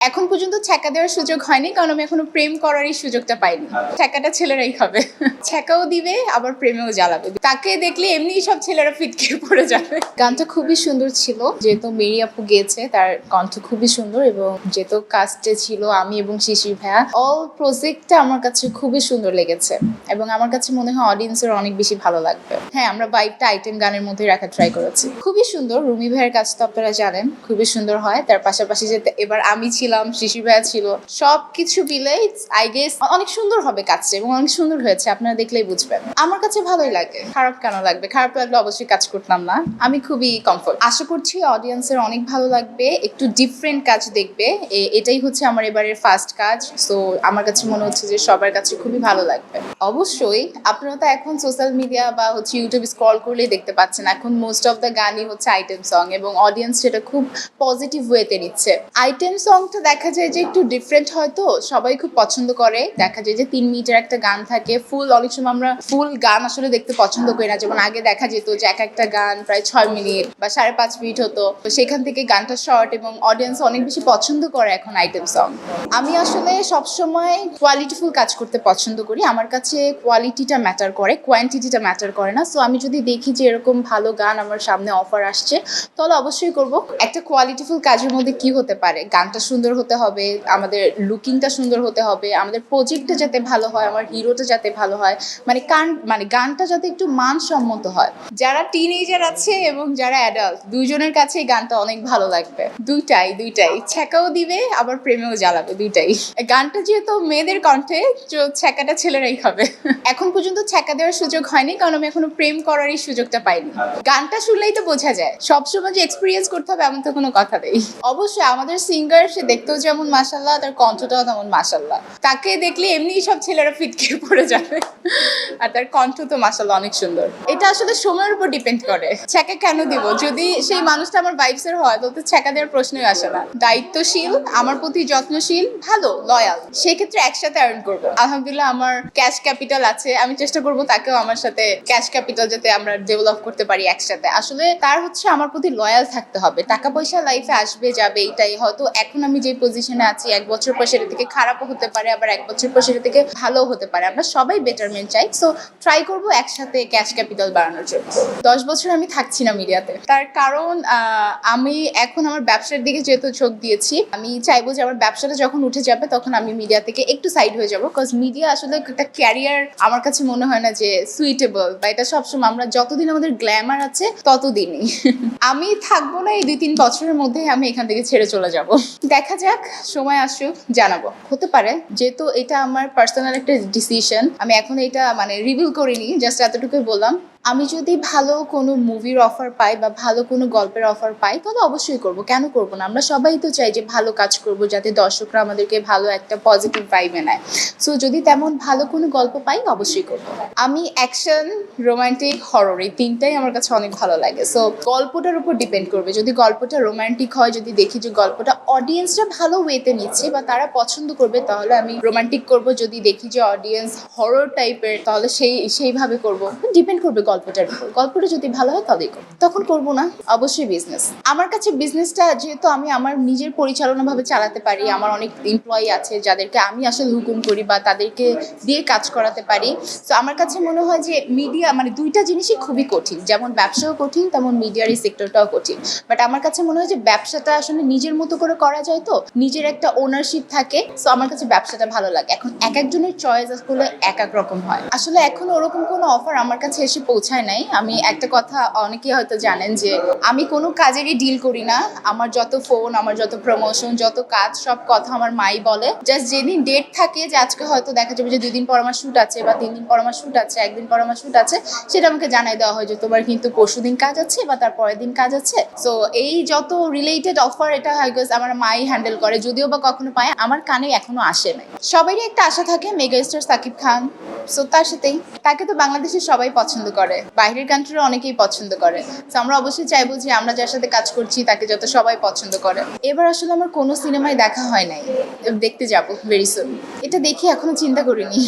এখন পর্যন্ত ছ্যাঁকা দেওয়ার সুযোগ হয়নি, কারণ আমি এখনো প্রেম করারই সুযোগটা পাইনি। ছ্যাঁকাটা ছেলেরাই খাবে, ছ্যাঁকাও দিবে আবার প্রেমেও জ্বালাবে। তাকে দেখলে এমনি সব ছেলেরা ফিটকে পড়ে যাবে। গানটা খুবই সুন্দর ছিল, যেহেতু মেরি আপু গেয়েছে, তার কণ্ঠ খুবই সুন্দর এবং যেহেতু কাস্টে ছিল আমি এবং শিশির ভাইয়া, অল প্রজেক্টটা আমার কাছে খুবই সুন্দর লেগেছে এবং আমার কাছে মনে হয় অডিয়েন্সের অনেক বেশি ভালো লাগবে। হ্যাঁ, আমরা ভাইবটা আইটেম গানের মধ্যে রাখা ট্রাই করেছি। খুবই সুন্দর, রুমি ভাইয়ের কাজ তো আপনারা জানেন খুবই সুন্দর হয়। তার পাশাপাশি যে এবার আমি ছিলাম, শিশির ভাইয়া ছিল, সবকিছু মিলে আই গেস অনেক সুন্দর হবে কাজটা এবং অনেক সুন্দর হয়েছে, আপনারা দেখলেই বুঝবেন। আমার কাছে ভালোই লাগে, খারাপ কেন লাগবে? খারাপ লাগলে অবশ্যই কাজ করতাম না। আমি খুবই কমফোর্ট, আশা করছি অডিয়েন্সের অনেক ভালো লাগবে, একটু ডিফারেন্ট কাজ দেখবে। এটাই হচ্ছে আমার এবারের ফার্স্ট কাজ, সো আমার কাছে মনে হচ্ছে যে সবার কাছে খুবই ভালো লাগবে। অবশ্যই আপনারা তো এখন সোশ্যাল মিডিয়া বা হচ্ছে ইউটিউব স্ক্রল করলেই দেখতে পাচ্ছেন, এখন মোস্ট অফ দ্য গানই হচ্ছে আইটেম সং এবং অডিয়েন্স সেটা খুব পজিটিভ ওয়েতে নিচ্ছে। আইটেম সংটা দেখা যায় যে একটু ডিফারেন্ট হয়তো সবাই খুব পছন্দ করে। দেখা যায় যে 3 মিনিটের একটা গান থাকে, ফুল অনেক সময় আমরা ফুল গান আসলে দেখতে পছন্দ করি না। যেমন আগে দেখা যেত যে একটা গান প্রায় 6 মিনিট বা 5.5 মিনিট হতো, তো সেখান থেকে গানটা শর্ট এবং অডিয়েন্স অনেক বেশি পছন্দ করে এখন আইটেম সং। আমি আসলে সবসময় কোয়ালিটিফুল কাজ করতে পছন্দ করি, আমার কাছে কোয়ালিটিটা ম্যাটার করে, কোয়ান্টিটিটা ম্যাটার করে না। সো আমি যদি দেখি যে এরকম ভালো গান আমার সামনে অফার আসছে, তাহলে অবশ্যই করব। একটা কোয়ালিটিফুল কাজের মধ্যে কি হতে পারে? গানটা সুন্দর হতে হবে, আমাদের লুকিংটা সুন্দর হতে হবে, আমাদের প্রজেক্টটা যাতে ভালো হয়, আমার হিরোটা যাতে ভালো হয়, মানে গানটা যাতে একটু মানসম্মত হয়। যারা টিনেজার আছে এবং যারা অ্যাডাল্ট, দুইজনের কাছেই গানটা অনেক ভালো লাগবে। দুইটাই ছ্যাঁকাও দিবে আবার প্রেমেও জ্বালাবে, দুইটাই। গানটা যেহেতু মেয়েদের কণ্ঠে, ছ্যাঁকাটা ছেলেরাই খাবে। এখন পর্যন্ত ছ্যাঁকা দেওয়ার সুযোগ হয়নি, কারণ আমি এখনো প্রেম করারই সুযোগটা পাইনি। গানটা শুনলেই তো বোঝা যায়, সবসময় যে এক্সপিরিয়েন্স করতে হবে এমন তো কোনো কথা নেই। অবশ্যই আমাদের সিঙ্গার, সে দেখতেও যেমন মাশাল্লাহ, তার কণ্ঠটাও তেমন মাশাল্লাহ। তাকে দেখলে এমনি সব ছেলেরা ফিটকে পড়ে যাবে, আর তার কণ্ঠ তো মাশাল্লাহ অনেক সুন্দর। এটা আসলে সময়ের উপর ডিপেন্ড করে। ছ্যাঁকা কেন দিব? যদি সেই মানুষটা আমার ভাইবসের হয়, তাহলে তো ছ্যাঁকা দেওয়ার প্রশ্নই আসে না। দায়িত্বশীল, আমার প্রতি যত্নশীল, ভালো লয়াল, সেক্ষেত্রে একসাথে আর্ন করবো। আলহামদুলিল্লাহ আমার ক্যাশ ক্যাপিটাল আছে, আমি চেষ্টা করবো তাকেও আমার সাথে ক্যাশ ক্যাপিটাল যাতে আমরা ডেভেলপ করতে পারি একসাথে। আসলে তার হচ্ছে আমার প্রতি লয়াল থাকতে হবে। টাকা পয়সা লাইফে আসবে যাবে, এটাই হয়তো এখন আমি যে পজিশনে আছি, 1 বছর পর সেটা থেকে খারাপও হতে পারে, আবার 1 বছর পর সেটা থেকে ভালো হতে পারে। আমরা সবাই বেটারমেন্ট চাই, সো ট্রাই করবো একসাথে ক্যাশ ক্যাপিটাল বাড়ানোর জন্য। 10 বছর আমি থাকছি না মিডিয়াতে, তার কারণ আমি এখন আমার ব্যবসার দিকে যেহেতু ঝোঁক দিয়েছি, আমি চাইবো যে আমার ব্যবসাটা যখন উঠে যাবে তখন আমি মিডিয়া থেকে একটু সাইড হয়ে যাবো। বিকজ মিডিয়া আসলে একটা ক্যারিয়ার আমার কাছে মনে হয় না যে সুইটেবল, বা এটা সবসময় আমরা যতদিন আমাদের গ্ল্যামার আছে ততদিনই। আমি থাকবো না, এই 2-3 বছরের মধ্যে আমি এখান থেকে ছেড়ে চলে যাব। দেখা যাক, সময় আসুক, জানাবো। হতে পারে, যেহেতু এটা আমার পার্সোনাল একটা ডিসিশন, আমি এখন এটা মানে রিভিল করিনি, জাস্ট এতটুকুই বললাম। আমি যদি ভালো কোনো মুভির অফার পাই বা ভালো কোনো গল্পের অফার পাই, তাহলে অবশ্যই করব, কেন করব না? আমরা সবাই তো চাই যে ভালো কাজ করব, যাতে দর্শকরা আমাদেরকে ভালো একটা পজিটিভ ভাইবে নেয়। সো যদি তেমন ভালো কোনো গল্প পাই, অবশ্যই করব। আমি অ্যাকশন, রোমান্টিক, হরর, এই 3টাই আমার কাছে অনেক ভালো লাগে। সো গল্পটার উপর ডিপেন্ড করবে। যদি গল্পটা রোমান্টিক হয়, যদি দেখি যে গল্পটা অডিয়েন্সরা ভালো ওয়েতে নিচ্ছে বা তারা পছন্দ করবে, তাহলে আমি রোমান্টিক করব। যদি দেখি যে অডিয়েন্স হরর টাইপের, তাহলে সেইভাবে করব। ডিপেন্ড করবে গল্পটার উপর। গল্পটা যদি ভালো হয় তাহলেই করবো, তখন করবো না। অবশ্যই বিজনেস, আমার কাছে বিজনেসটা যেহেতু আমি আমার নিজের পরিচালনাভাবে চালাতে পারি, আমার অনেক এমপ্লয়ি আছে যাদেরকে আমি আসলে হুকুম করি বা তাদেরকে দিয়ে কাজ করাতে পারি। তো আমার কাছে মনে হয় যে মিডিয়া মানে 2টা জিনিসই খুবই কঠিন, যেমন ব্যবসাও কঠিন তেমন মিডিয়ার এই সেক্টরটাও কঠিন। বাট আমার কাছে মনে হয় যে ব্যবসাটা আসলে নিজের মতো করে করা যায়, তো নিজের একটা ওনারশিপ থাকে। সো আমার কাছে ব্যবসাটা ভালো লাগে। এখন এক একজনের চয়েস আসলে এক এক রকম হয়। আসলে এখন ওরকম কোনো অফার আমার কাছে এসে পৌঁছায় নাই। আমি একটা কথা অনেকেই হয়তো জানেন যে আমি কোনো কাজেরই ডিল করি না। আমার যত ফোন, আমার যত প্রমোশন, যত কাজ, সব কথা আমার মাই বলে। জাস্ট যেদিন ডেট থাকে যে আজকে হয়তো দেখা যাবে যে 2 দিন পর আমার শুট আছে বা 3 দিন পর আমার শুট আছে, 1 দিন পর আমার শুট আছে, সেটা আমাকে জানাই দেওয়া হয় যে তোমার কিন্তু পরশুদিন কাজ আছে বা তার পরের দিন কাজ আছে। সো এই যত রিলেটেড অফার, এটা হয় আমার মাই হ্যান্ডেল করে, যদিও বা কখনো পায়, আমার কানে এখনো আসে নাই। সবারই একটা আশা থাকে, মেগাস্টার সাকিব খান, সো তার সাথেই। তাকে তো বাংলাদেশের সবাই পছন্দ করে, বাইরের কান্ট্রিরও অনেকেই পছন্দ করে। তো আমরা অবশ্যই চাইবো যে আমরা যার সাথে কাজ করছি তাকে যত সবাই পছন্দ করে। এবার আসলে আমার কোনো সিনেমায় দেখা হয় নাই, দেখতে যাবো ভেরি সুন। এটা দেখে এখনো চিন্তা করিনি।